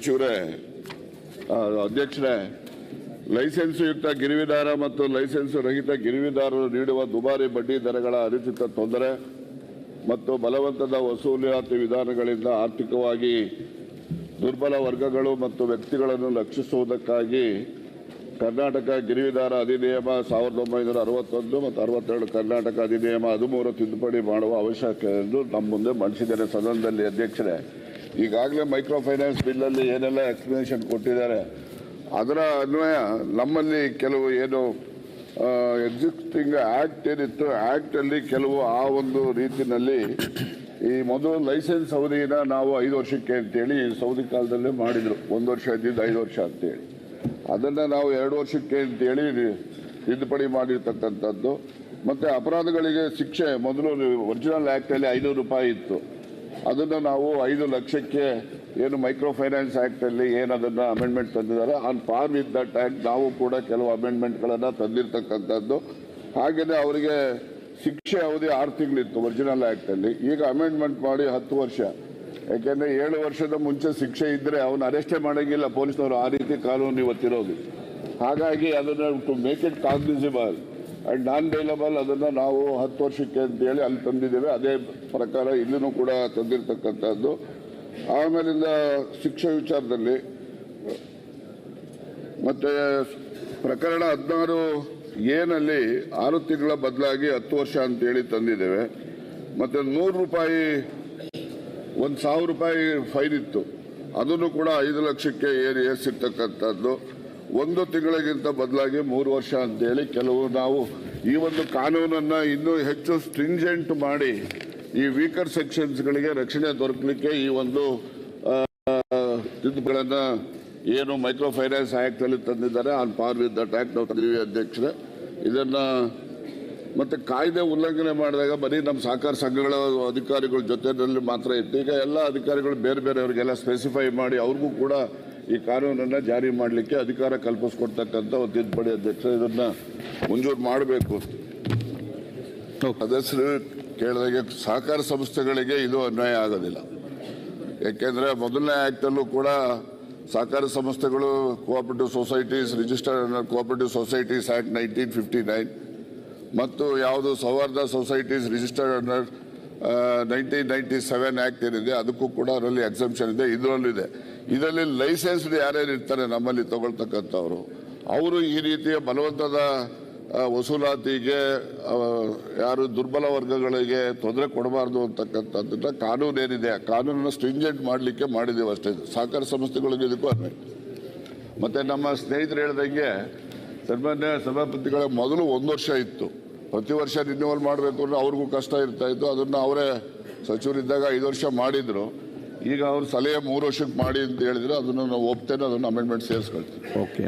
ಸಚಿವರೇ, ಅಧ್ಯಕ್ಷರೇ, ಲೈಸೆನ್ಸ್ ಯುಕ್ತ ಗಿರಿವಿದಾರ ಮತ್ತು ಲೈಸೆನ್ಸ್ ರಹಿತ ಗಿರಿವಿದಾರರು ನೀಡುವ ದುಬಾರಿ ಬಡ್ಡಿ ದರಗಳ ಅನುಚಿತ ತೊಂದರೆ ಮತ್ತು ಬಲವಂತದ ವಸೂಲಾತಿ ವಿಧಾನಗಳಿಂದ ಆರ್ಥಿಕವಾಗಿ ದುರ್ಬಲ ವರ್ಗಗಳು ಮತ್ತು ವ್ಯಕ್ತಿಗಳನ್ನು ರಕ್ಷಿಸುವುದಕ್ಕಾಗಿ ಕರ್ನಾಟಕ ಗಿರಿವಿದಾರ ಅಧಿನಿಯಮ 1961 ಮತ್ತು 62 ಕರ್ನಾಟಕ ಅಧಿನಿಯಮ 13 ತಿದ್ದುಪಡಿ ಮಾಡುವ ಅವಶ್ಯಕತೆಯನ್ನು ನಮ್ಮ ಮುಂದೆ ಮಂಡಿಸಿದ್ದಾರೆ ಸದನದಲ್ಲಿ. ಅಧ್ಯಕ್ಷರೇ, ಈಗಾಗಲೇ ಮೈಕ್ರೋ ಫೈನಾನ್ಸ್ ಬಿಲ್ಲಲ್ಲಿ ಏನೆಲ್ಲ ಎಕ್ಸ್ಪ್ಲನೇಷನ್ ಕೊಟ್ಟಿದ್ದಾರೆ ಅದರ ಅನ್ವಯ ನಮ್ಮಲ್ಲಿ ಕೆಲವು ಏನು ಎಕ್ಸಿಸ್ಟಿಂಗ್ ಆಕ್ಟ್ ಏನಿತ್ತು, ಆಕ್ಟಲ್ಲಿ ಕೆಲವು ಆ ಒಂದು ರೀತಿಯಲ್ಲಿ ಈ ಮೊದಲು ಲೈಸೆನ್ಸ್ ಅವಧಿನ ನಾವು 5 ವರ್ಷಕ್ಕೆ ಅಂತೇಳಿ ಸೌದಿ ಕಾಲದಲ್ಲೇ ಮಾಡಿದರು. 1 ವರ್ಷ ಇದ್ದಿದ್ದು 5 ವರ್ಷ ಅಂತೇಳಿ ಅದನ್ನು ನಾವು 2 ವರ್ಷಕ್ಕೆ ಅಂತೇಳಿ ತಿದ್ದುಪಡಿ ಮಾಡಿರ್ತಕ್ಕಂಥದ್ದು. ಮತ್ತು ಅಪರಾಧಗಳಿಗೆ ಶಿಕ್ಷೆ ಮೊದಲು ಒರಿಜಿನಲ್ ಆ್ಯಕ್ಟಲ್ಲಿ 500 ರೂಪಾಯಿ ಇತ್ತು, ಅದನ್ನು ನಾವು 5 ಲಕ್ಷಕ್ಕೆ ಏನು ಮೈಕ್ರೋ ಫೈನಾನ್ಸ್ ಆ್ಯಕ್ಟಲ್ಲಿ ಏನು ಅದನ್ನು ಅಮೆಂಡ್ಮೆಂಟ್ ತಂದಿದ್ದಾರೆ ಆನ್ ಪಾರ್ ವಿತ್ ದಟ್ ಆ್ಯಕ್ಟ್ ನಾವು ಕೂಡ ಕೆಲವು ಅಮೆಂಡ್ಮೆಂಟ್ಗಳನ್ನು ತಂದಿರ್ತಕ್ಕಂಥದ್ದು. ಹಾಗೆಯೇ ಅವರಿಗೆ ಶಿಕ್ಷೆ ಅವಧಿ 6 ತಿಂಗಳಿತ್ತು ಒರಿಜಿನಲ್ ಆ್ಯಕ್ಟಲ್ಲಿ, ಈಗ ಅಮೆಂಡ್ಮೆಂಟ್ ಮಾಡಿ 10 ವರ್ಷ. ಯಾಕೆಂದರೆ 7 ವರ್ಷದ ಮುಂಚೆ ಶಿಕ್ಷೆ ಇದ್ದರೆ ಅವನು ಅರೆಸ್ಟೇ ಮಾಡೋಂಗಿಲ್ಲ ಪೊಲೀಸ್ನವರು, ಆ ರೀತಿ ಕಾನೂನು ಇವತ್ತಿರೋದು. ಹಾಗಾಗಿ ಅದನ್ನು to make it cognizable and non bailable ಅದನ್ನು ನಾವು 10 ವರ್ಷಕ್ಕೆ ಅಂತೇಳಿ ಅಲ್ಲಿ ತಂದಿದ್ದೇವೆ. ಅದೇ ಪ್ರಕಾರ ಇಲ್ಲೂ ಕೂಡ ತಂದಿರತಕ್ಕಂಥದ್ದು. ಆಮೇಲಿಂದ ಶಿಕ್ಷೆ ವಿಚಾರದಲ್ಲಿ ಮತ್ತು ಪ್ರಕರಣ 16 ಏನಲ್ಲಿ 6 ತಿಂಗಳ ಬದಲಾಗಿ 10 ವರ್ಷ ಅಂತೇಳಿ ತಂದಿದ್ದೇವೆ. ಮತ್ತು 100 ರೂಪಾಯಿ 1,000 ರೂಪಾಯಿ ಫೈನ್ ಇತ್ತು, ಅದನ್ನು ಕೂಡ 5 ಲಕ್ಷಕ್ಕೆ ಏರಿಸಿರ್ತಕ್ಕಂಥದ್ದು. 1 ತಿಂಗಳಿಗಿಂತ ಬದಲಾಗಿ 3 ವರ್ಷ ಅಂತೇಳಿ ಕೆಲವು ನಾವು ಈ ಒಂದು ಕಾನೂನನ್ನು ಇನ್ನೂ ಹೆಚ್ಚು ಸ್ಟ್ರಿಂಜೆಂಟ್ ಮಾಡಿ ಈ ವೀಕರ್ ಸೆಕ್ಷನ್ಸ್ಗಳಿಗೆ ರಕ್ಷಣೆ ದೊರಕಲಿಕ್ಕೆ ಈ ಒಂದು ತಿದ್ದುಪಡಿಗಳನ್ನು ಏನು ಮೈಕ್ರೋ ಫೈನಾನ್ಸ್ ಆ್ಯಕ್ಟಲ್ಲಿ ತಂದಿದ್ದಾರೆ ಆನ್ ಪಾರ್ ವಿತ್ ದಟ್ ಆ್ಯಕ್ಟ್ ನಾವು ತಂದಿದ್ದೀವಿ ಅಧ್ಯಕ್ಷರೇ. ಇದನ್ನು ಮತ್ತು ಕಾಯ್ದೆ ಉಲ್ಲಂಘನೆ ಮಾಡಿದಾಗ ಬರೀ ನಮ್ಮ ಸಹಕಾರ ಸಂಘಗಳ ಅಧಿಕಾರಿಗಳ ಜೊತೆಯಲ್ಲಿ ಮಾತ್ರ ಇತ್ತು. ಈಗ ಎಲ್ಲ ಅಧಿಕಾರಿಗಳು ಬೇರೆ ಬೇರೆಯವರಿಗೆಲ್ಲ ಸ್ಪೆಸಿಫೈ ಮಾಡಿ ಅವ್ರಿಗೂ ಕೂಡ ಈ ಕಾನೂನನ್ನು ಜಾರಿ ಮಾಡಲಿಕ್ಕೆ ಅಧಿಕಾರ ಕಲ್ಪಿಸ್ಕೊಡ್ತಕ್ಕಂಥ ಒಂದು ತಿದ್ದುಪಡಿ ಅಧ್ಯಕ್ಷ. ಇದನ್ನು ಮಂಜೂರು ಮಾಡಬೇಕು. ಸದಸ್ಯರು ಕೇಳಿದಾಗೆ ಸಹಕಾರ ಸಂಸ್ಥೆಗಳಿಗೆ ಇದು ಅನ್ಯಾಯ ಆಗೋದಿಲ್ಲ. ಯಾಕೆಂದರೆ ಮೊದಲನೇ ಆ್ಯಕ್ಟಲ್ಲೂ ಕೂಡ ಸಹಕಾರ ಸಂಸ್ಥೆಗಳು cooperative societies registered under cooperative societies act 1959 ಮತ್ತು ಯಾವುದು ಸೌಹಾರ್ದ ಸೊಸೈಟೀಸ್ ರಿಜಿಸ್ಟರ್ಡ್ ಅಂಡರ್ 1997 ಆ್ಯಕ್ಟ್ ಏನಿದೆ ಅದಕ್ಕೂ ಕೂಡ ಅದರಲ್ಲಿ ಎಕ್ಸೆಂಪ್ಷನ್ ಇದೆ, ಇದರಲ್ಲಿದೆ. ಇದರಲ್ಲಿ ಲೈಸೆನ್ಸ್ಡ್ ಯಾರ್ಯಾರು ಇರ್ತಾರೆ ನಮ್ಮಲ್ಲಿ ತಗೊಳ್ತಕ್ಕಂಥವ್ರು, ಅವರು ಈ ರೀತಿಯ ಬಲವಂತದ ವಸೂಲಾತಿಗೆ ಯಾರು ದುರ್ಬಲ ವರ್ಗಗಳಿಗೆ ತೊಂದರೆ ಕೊಡಬಾರ್ದು ಅಂತಕ್ಕಂಥದ್ದನ್ನ ಕಾನೂನು ಏನಿದೆ ಆ ಕಾನೂನನ್ನು ಸ್ಟ್ರಿಂಜೆಂಟ್ ಮಾಡಲಿಕ್ಕೆ ಮಾಡಿದ್ದೇವೆ ಅಷ್ಟೇ. ಸಹಕಾರ ಸಂಸ್ಥೆಗಳಿಗೆ ಇದಕ್ಕೂ ಅನ್ವಯ. ಮತ್ತು ನಮ್ಮ ಸ್ನೇಹಿತರು ಹೇಳ್ದಂಗೆ ಸನ್ಮಾನ್ಯ ಸಭಾಪತಿಗಳ ಮೊದಲು 1 ವರ್ಷ ಇತ್ತು, ಪ್ರತಿ ವರ್ಷ ರಿನ್ಯೂವಲ್ ಮಾಡಬೇಕು ಅಂದರೆ ಅವ್ರಿಗೂ ಕಷ್ಟ ಇರ್ತಾಯಿತ್ತು. ಅದನ್ನು ಅವರೇ ಸಚಿವರಿದ್ದಾಗ 5 ವರ್ಷ ಮಾಡಿದರು. ಈಗ ಅವರು ಸಲಹೆ 3 ವರ್ಷಕ್ಕೆ ಮಾಡಿ ಅಂತ ಹೇಳಿದ್ರು, ಅದನ್ನು ನಾವು ಒಪ್ತೇನೆ, ಅದನ್ನು ಅಮೆಂಡ್ಮೆಂಟ್ ಸೇರಿಸ್ಕೊಳ್ತೀವಿ. ಓಕೆ.